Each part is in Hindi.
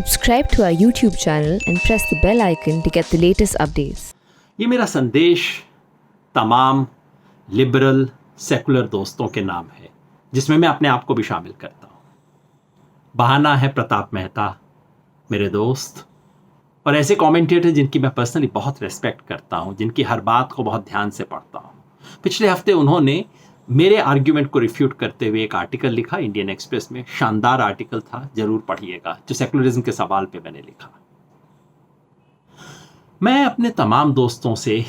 Subscribe to our YouTube channel and press the bell icon to get the latest updates. ये मेरा संदेश तमाम लिबरल सेकुलर दोस्तों के नाम है, जिसमें मैं अपने आप को भी शामिल करता हूँ। बहाना है प्रताप मेहता, मेरे दोस्त और ऐसे कमेंटेटर जिनकी मैं पर्सनली बहुत रिस्पेक्ट करता हूँ, जिनकी हर बात को बहुत ध्यान से पढ़ता हूँ। पिछले हफ्ते उन्होंने मेरे आर्ग्यूमेंट को रिफ्यूट करते हुए एक आर्टिकल लिखा इंडियन एक्सप्रेस में। शानदार आर्टिकल था, जरूर पढ़िएगा, जो सेकुलरिज्म के सवाल पे मैंने लिखा। मैं अपने तमाम दोस्तों से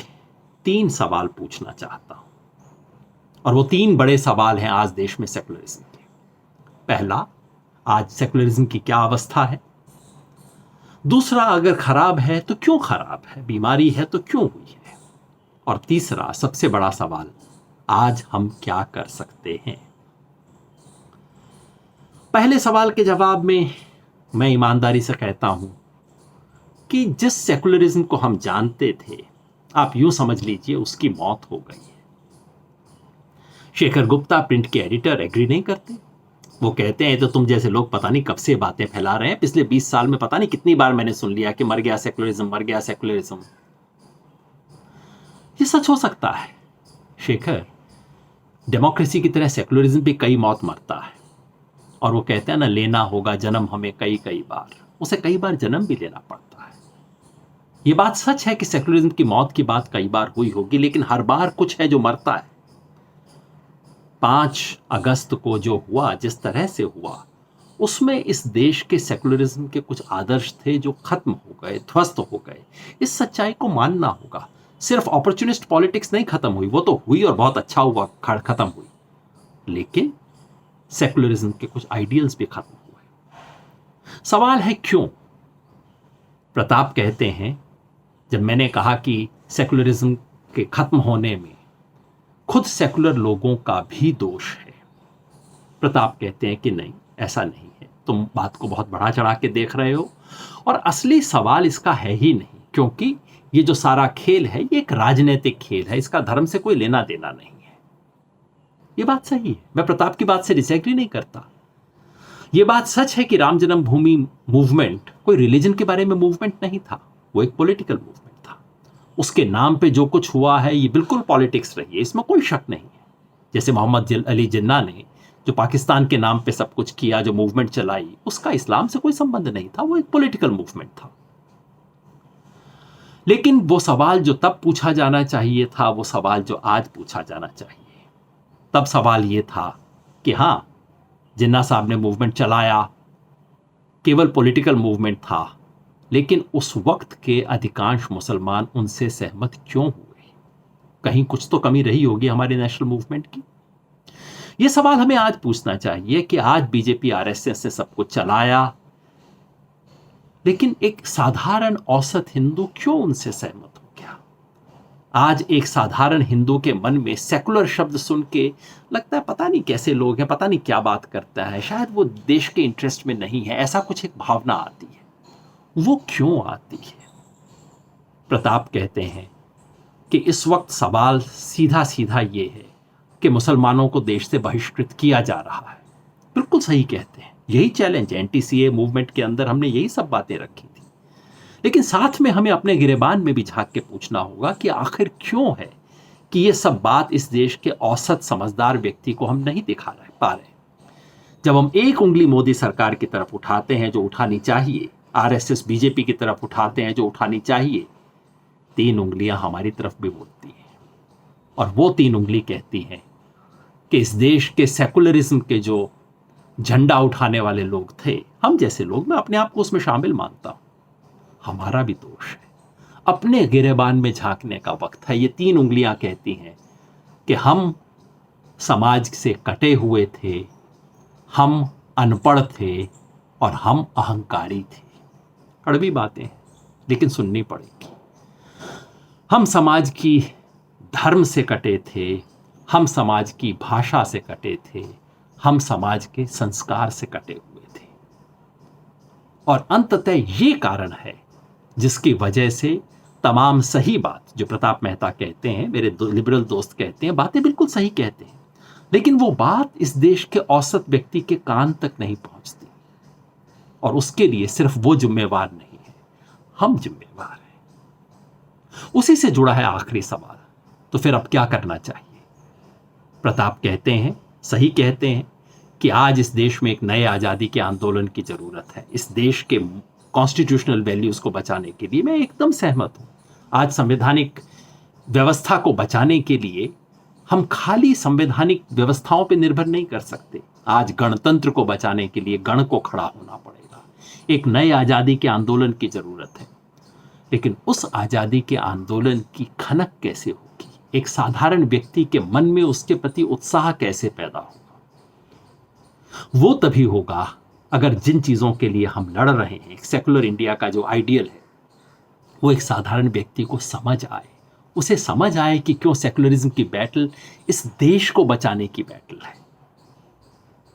3 सवाल पूछना चाहता हूं, और वो 3 बड़े सवाल हैं आज देश में सेकुलरिज्म के। पहला, आज सेकुलरिज्म की क्या अवस्था है? दूसरा, अगर खराब है तो क्यों खराब है? बीमारी है तो क्यों हुई है? और तीसरा, सबसे बड़ा सवाल, आज हम क्या कर सकते हैं? पहले सवाल के जवाब में मैं ईमानदारी से कहता हूं कि जिस सेकुलरिज्म को हम जानते थे, आप यूं समझ लीजिए उसकी मौत हो गई है। शेखर गुप्ता, प्रिंट के एडिटर, एग्री नहीं करते। वो कहते हैं तो तुम जैसे लोग पता नहीं कब से बातें फैला रहे हैं। पिछले 20 साल में पता नहीं कितनी बार मैंने सुन लिया कि मर गया सेकुलरिज्म, मर गया सेकुलरिज्म। ये सच हो सकता है शेखर, डेमोक्रेसी की तरह सेकुलरिज्म भी कई मौत मरता है। और वो कहते हैं ना, लेना होगा जन्म हमें कई कई बार, उसे कई बार जन्म भी लेना पड़ता है। ये बात सच है कि सेकुलरिज्म की मौत की बात कई बार हुई होगी, लेकिन हर बार कुछ है जो मरता है। 5 अगस्त को जो हुआ, जिस तरह से हुआ, उसमें इस देश के सेकुलरिज्म के कुछ आदर्श थे जो खत्म हो गए, ध्वस्त हो गए। इस सच्चाई को मानना होगा। सिर्फ अपॉर्चुनिस्ट पॉलिटिक्स नहीं खत्म हुई, वो तो हुई और बहुत अच्छा हुआ, खत्म हुई, लेकिन सेकुलरिज्म के कुछ आइडियल्स भी खत्म हुए। सवाल है क्यों? प्रताप कहते हैं, जब मैंने कहा कि सेकुलरिज्म के खत्म होने में खुद सेकुलर लोगों का भी दोष है, प्रताप कहते हैं कि नहीं, ऐसा नहीं है, तुम बात को बहुत बढ़ा चढ़ा के देख रहे हो, और असली सवाल इसका है ही नहीं, क्योंकि ये जो सारा खेल है ये एक राजनीतिक खेल है, इसका धर्म से कोई लेना देना नहीं है। ये बात सही है, मैं प्रताप की बात से डिसएग्री नहीं करता। ये बात सच है कि राम जन्मभूमि मूवमेंट कोई रिलीजन के बारे में मूवमेंट नहीं था, वो एक पॉलिटिकल मूवमेंट था। उसके नाम पे जो कुछ हुआ है ये बिल्कुल पॉलिटिक्स रही है, इसमें कोई शक नहीं है। जैसे मोहम्मद अली जिन्ना ने जो पाकिस्तान के नाम पे सब कुछ किया, जो मूवमेंट चलाई, उसका इस्लाम से कोई संबंध नहीं था, वो एक पॉलिटिकल मूवमेंट था। लेकिन वो सवाल जो तब पूछा जाना चाहिए था, वो सवाल जो आज पूछा जाना चाहिए। तब सवाल ये था कि हां, जिन्ना साहब ने मूवमेंट चलाया, केवल पॉलिटिकल मूवमेंट था, लेकिन उस वक्त के अधिकांश मुसलमान उनसे सहमत क्यों हुए? कहीं कुछ तो कमी रही होगी हमारे नेशनल मूवमेंट की। यह सवाल हमें आज पूछना चाहिए कि आज बीजेपी आरएसएस ने सब कुछ चलाया, लेकिन एक साधारण औसत हिंदू क्यों उनसे सहमत हो गया? आज एक साधारण हिंदू के मन में सेकुलर शब्द सुन के लगता है पता नहीं कैसे लोग हैं, पता नहीं क्या बात करता है, शायद वो देश के इंटरेस्ट में नहीं है, ऐसा कुछ एक भावना आती है। वो क्यों आती है? प्रताप कहते हैं कि इस वक्त सवाल सीधा सीधा ये है कि मुसलमानों को देश से बहिष्कृत किया जा रहा है। बिल्कुल सही कहते हैं, यही चैलेंज है। एंटी-सीए मूवमेंट के अंदर हमने यही सब बातें रखी थी, लेकिन साथ में हमें अपने गिरेबान में भी झांक के पूछना होगा कि आखिर क्यों है कि ये सब बात इस देश के औसत समझदार व्यक्ति को हम नहीं दिखा पा रहे। जब हम एक उंगली मोदी सरकार की तरफ उठाते हैं जो उठानी चाहिए, आरएसएस बीजेपी की तरफ उठाते हैं जो उठानी चाहिए, 3 उंगलियां हमारी तरफ भी बोलती हैं, और वो 3 उंगली कहती हैं कि इस देश के सेकुलरिज्म के जो झंडा उठाने वाले लोग थे, हम जैसे लोग, मैं अपने आप को उसमें शामिल मानता हूं, हमारा भी दोष है। अपने गिरेबान में झांकने का वक्त है। ये 3 उंगलियां कहती हैं कि हम समाज से कटे हुए थे, हम अनपढ़ थे और हम अहंकारी थे। कड़वी बातें हैं, लेकिन सुननी पड़ेगी। हम समाज की धर्म से कटे थे, हम समाज की भाषा से कटे थे, हम समाज के संस्कार से कटे हुए थे, और अंततः ये कारण है जिसकी वजह से तमाम सही बात जो प्रताप मेहता कहते हैं, मेरे लिबरल दोस्त कहते हैं, बातें बिल्कुल सही कहते हैं, लेकिन वो बात इस देश के औसत व्यक्ति के कान तक नहीं पहुंचती। और उसके लिए सिर्फ वो जिम्मेवार नहीं है, हम जिम्मेवार हैं। उसी से जुड़ा है आखिरी सवाल, तो फिर अब क्या करना चाहिए? प्रताप कहते हैं, सही कहते हैं, कि आज इस देश में एक नए आज़ादी के आंदोलन की ज़रूरत है। इस देश के कॉन्स्टिट्यूशनल वैल्यूज़ को बचाने के लिए मैं एकदम सहमत हूँ। आज संवैधानिक व्यवस्था को बचाने के लिए हम खाली संवैधानिक व्यवस्थाओं पर निर्भर नहीं कर सकते। आज गणतंत्र को बचाने के लिए गण को खड़ा होना पड़ेगा। एक नए आज़ादी के आंदोलन की ज़रूरत है। लेकिन उस आज़ादी के आंदोलन की खनक कैसे होगी? एक साधारण व्यक्ति के मन में उसके प्रति उत्साह कैसे पैदा होगा? वो तभी होगा अगर जिन चीज़ों के लिए हम लड़ रहे हैं, एक सेकुलर इंडिया का जो आइडियल है, वो एक साधारण व्यक्ति को समझ आए। उसे समझ आए कि क्यों सेकुलरिज्म की बैटल इस देश को बचाने की बैटल है।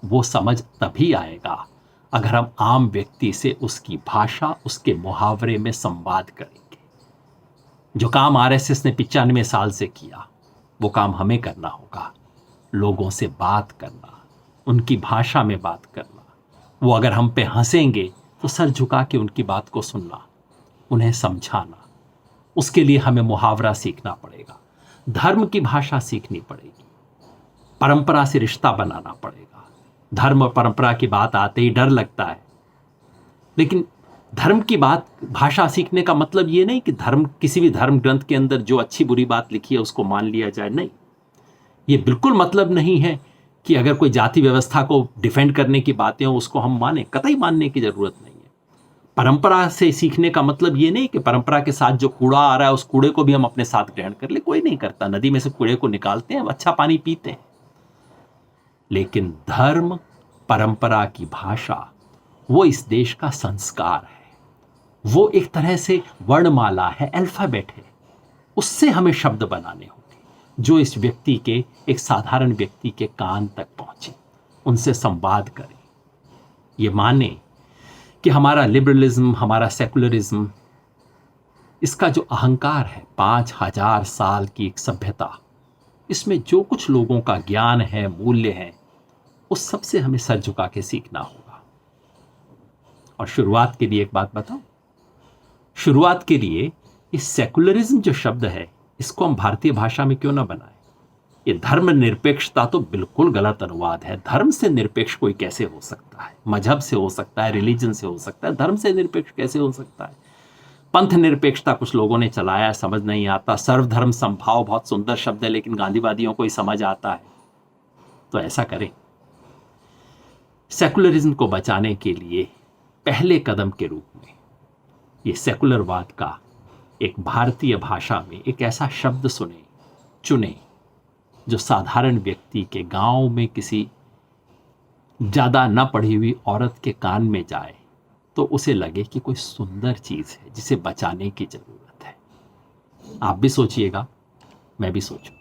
वो समझ तभी आएगा अगर हम आम व्यक्ति से उसकी भाषा, उसके मुहावरे में संवाद करेंगे। जो काम आरएसएस ने 95 साल से किया, वो काम हमें करना होगा। लोगों से बात करना, उनकी भाषा में बात करना। वो अगर हम पे हंसेंगे तो सर झुका के उनकी बात को सुनना, उन्हें समझाना। उसके लिए हमें मुहावरा सीखना पड़ेगा, धर्म की भाषा सीखनी पड़ेगी, परंपरा से रिश्ता बनाना पड़ेगा। धर्म और परंपरा की बात आते ही डर लगता है, लेकिन धर्म की बात, भाषा सीखने का मतलब ये नहीं कि धर्म, किसी भी धर्म ग्रंथ के अंदर जो अच्छी बुरी बात लिखी है उसको मान लिया जाए। नहीं, ये बिल्कुल मतलब नहीं है कि अगर कोई जाति व्यवस्था को डिफेंड करने की बातें हो उसको हम माने। कतई मानने की जरूरत नहीं है। परंपरा से सीखने का मतलब ये नहीं कि परंपरा के साथ जो कूड़ा आ रहा है उस कूड़े को भी हम अपने साथ ग्रहण कर ले। कोई नहीं करता, नदी में से कूड़े को निकालते हैं, अच्छा पानी पीते हैं। लेकिन धर्म, परंपरा की भाषा, वो इस देश का संस्कार है। वो एक तरह से वर्णमाला है, अल्फाबेट है। उससे हमें शब्द बनाने होंगे जो इस व्यक्ति के, एक साधारण व्यक्ति के कान तक पहुंचे, उनसे संवाद करें। ये माने कि हमारा लिबरलिज्म, हमारा सेकुलरिज्म, इसका जो अहंकार है, 5000 साल की एक सभ्यता, इसमें जो कुछ लोगों का ज्ञान है, मूल्य है, उस सब से हमें सर झुका के सीखना होगा। और शुरुआत के लिए एक बात बताऊं, शुरुआत के लिए इस सेकुलरिज्म जो शब्द है, इसको हम भारतीय भाषा में क्यों ना बनाएं? ये धर्म निरपेक्षता तो बिल्कुल गलत अनुवाद है। धर्म से निरपेक्ष कोई कैसे हो सकता है? मजहब से हो सकता है, रिलीजन से हो सकता है, धर्म से निरपेक्ष कैसे हो सकता है? पंथ निरपेक्षता कुछ लोगों ने चलाया, समझ नहीं आता। सर्वधर्म संभाव बहुत सुंदर शब्द है, लेकिन गांधीवादियों को ही समझ आता है। तो ऐसा करें, सेकुलरिज्म को बचाने के लिए पहले कदम के रूप में ये सेकुलरवाद का एक भारतीय भाषा में एक ऐसा शब्द चुने जो साधारण व्यक्ति के, गांव में किसी ज़्यादा न पढ़ी हुई औरत के कान में जाए तो उसे लगे कि कोई सुंदर चीज़ है जिसे बचाने की ज़रूरत है। आप भी सोचिएगा, मैं भी सोचूं।